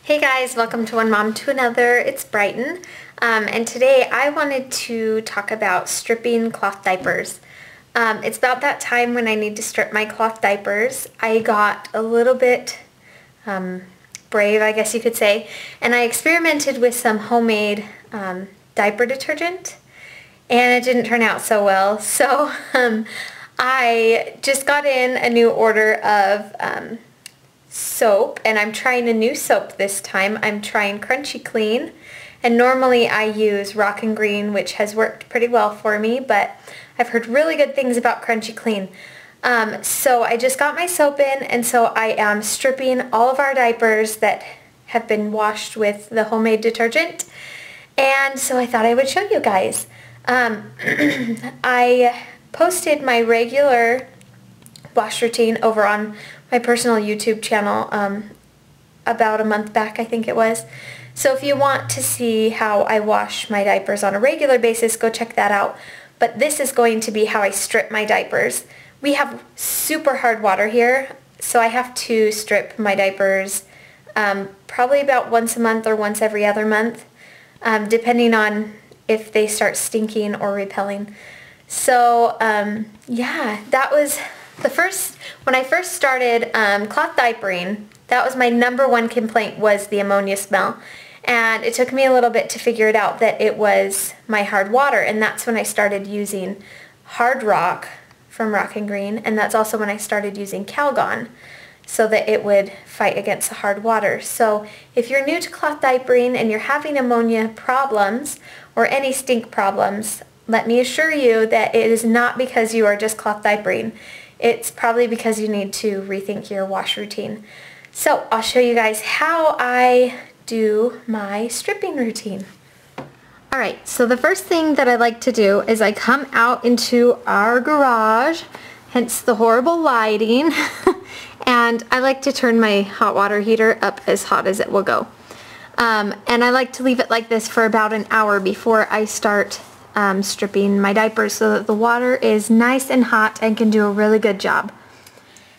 Hey guys, welcome to One Mom to Another. It's Bryton, and today I wanted to talk about stripping cloth diapers. It's about that time when I need to strip my cloth diapers. I got a little bit brave, I guess you could say, and I experimented with some homemade diaper detergent, and it didn't turn out so well. So I just got in a new order of soap, and I'm trying a new soap this time. I'm trying Crunchy Clean, and normally I use Rock and Green, which has worked pretty well for me, but I've heard really good things about Crunchy Clean. So I just got my soap in, and so I am stripping all of our diapers that have been washed with the homemade detergent, and so I thought I would show you guys. I posted my regular wash routine over on my personal YouTube channel about a month back, I think it was. So if you want to see how I wash my diapers on a regular basis, go check that out. But this is going to be how I strip my diapers. We have super hard water here, so I have to strip my diapers probably about once a month or once every other month, depending on if they start stinking or repelling. So yeah, that was when I first started cloth diapering, that was my #1 complaint, was the ammonia smell. And it took me a little bit to figure it out that it was my hard water, and that's when I started using Hard Rock from Rock and Green, and that's also when I started using Calgon so that it would fight against the hard water. So if you're new to cloth diapering and you're having ammonia problems or any stink problems, let me assure you that it is not because you are just cloth diapering. It's probably because you need to rethink your wash routine. So I'll show you guys how I do my stripping routine. Alright, so the first thing that I like to do is I come out into our garage, hence the horrible lighting, and I like to turn my hot water heater up as hot as it will go. And I like to leave it like this for about an hour before I start stripping my diapers so that the water is nice and hot and can do a really good job.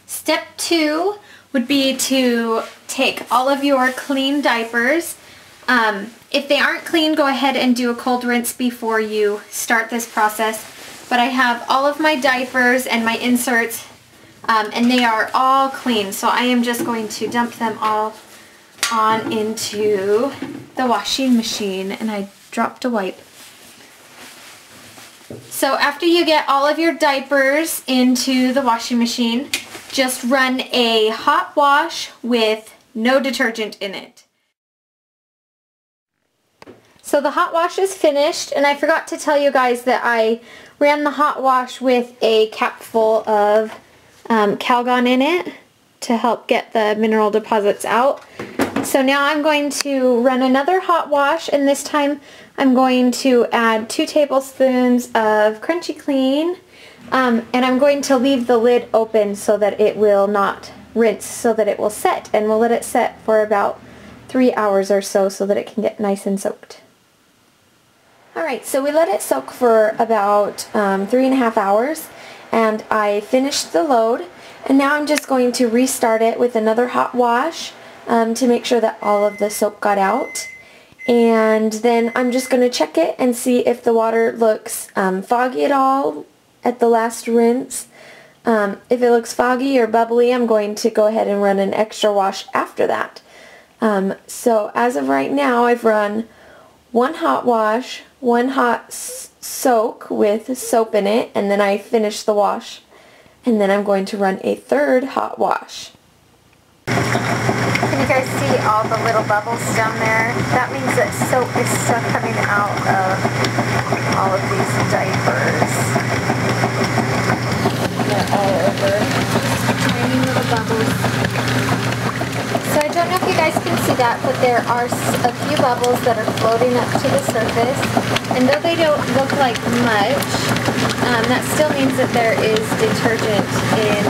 Step 2 would be to take all of your clean diapers. If they aren't clean, go ahead and do a cold rinse before you start this process. But I have all of my diapers and my inserts, and they are all clean. So I am just going to dump them all on into the washing machine, and I dropped a wipe. So after you get all of your diapers into the washing machine, just run a hot wash with no detergent in it. So the hot wash is finished, and I forgot to tell you guys that I ran the hot wash with a cap full of Calgon in it to help get the mineral deposits out. So now I'm going to run another hot wash, and this time I'm going to add 2 tablespoons of Crunchy Clean, and I'm going to leave the lid open so that it will not rinse, so that it will set, and we'll let it set for about 3 hours or so that it can get nice and soaked. Alright, so we let it soak for about 3.5 hours, and I finished the load, and now I'm just going to restart it with another hot wash to make sure that all of the soap got out. And then I'm just going to check it and see if the water looks foggy at all at the last rinse. If it looks foggy or bubbly, I'm going to go ahead and run an extra wash after that. So as of right now, I've run 1 hot wash, 1 hot soak with soap in it, and then I finished the wash. And then I'm going to run a 3rd hot wash. Can you guys see all the little bubbles down there? That means that soap is still coming out of all of these diapers. They're all over. Tiny little bubbles. So I don't know if you guys can see that, but there are a few bubbles that are floating up to the surface. And though they don't look like much, that still means that there is detergent in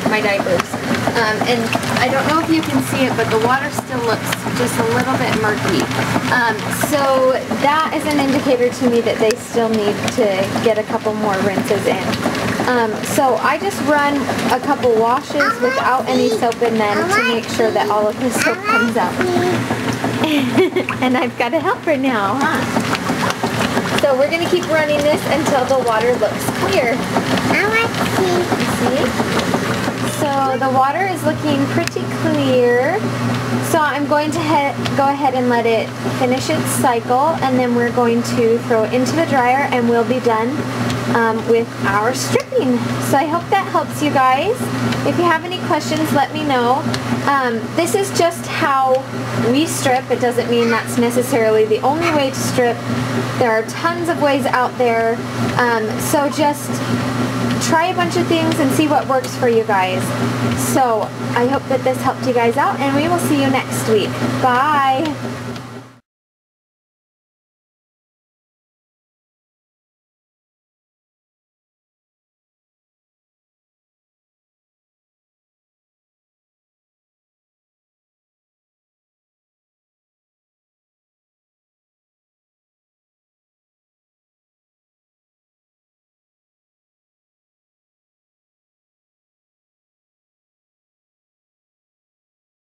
my diapers. And I don't know if you can see it, but the water still looks just a little bit murky. So that is an indicator to me that they still need to get a couple more rinses in. So I just run a couple washes without any soap in them to make sure that all of the soap comes out. And I've got a helper now, huh? So we're going to keep running this until the water looks clear. See? So the water is looking pretty clear. So I'm going to go ahead and let it finish its cycle, and then we're going to throw it into the dryer and we'll be done with our stripping. So I hope that helps you guys. If you have any questions, let me know. This is just how we strip. It doesn't mean that's necessarily the only way to strip. There are tons of ways out there. So just try a bunch of things and see what works for you guys. So I hope that this helped you guys out, and we will see you next week. Bye!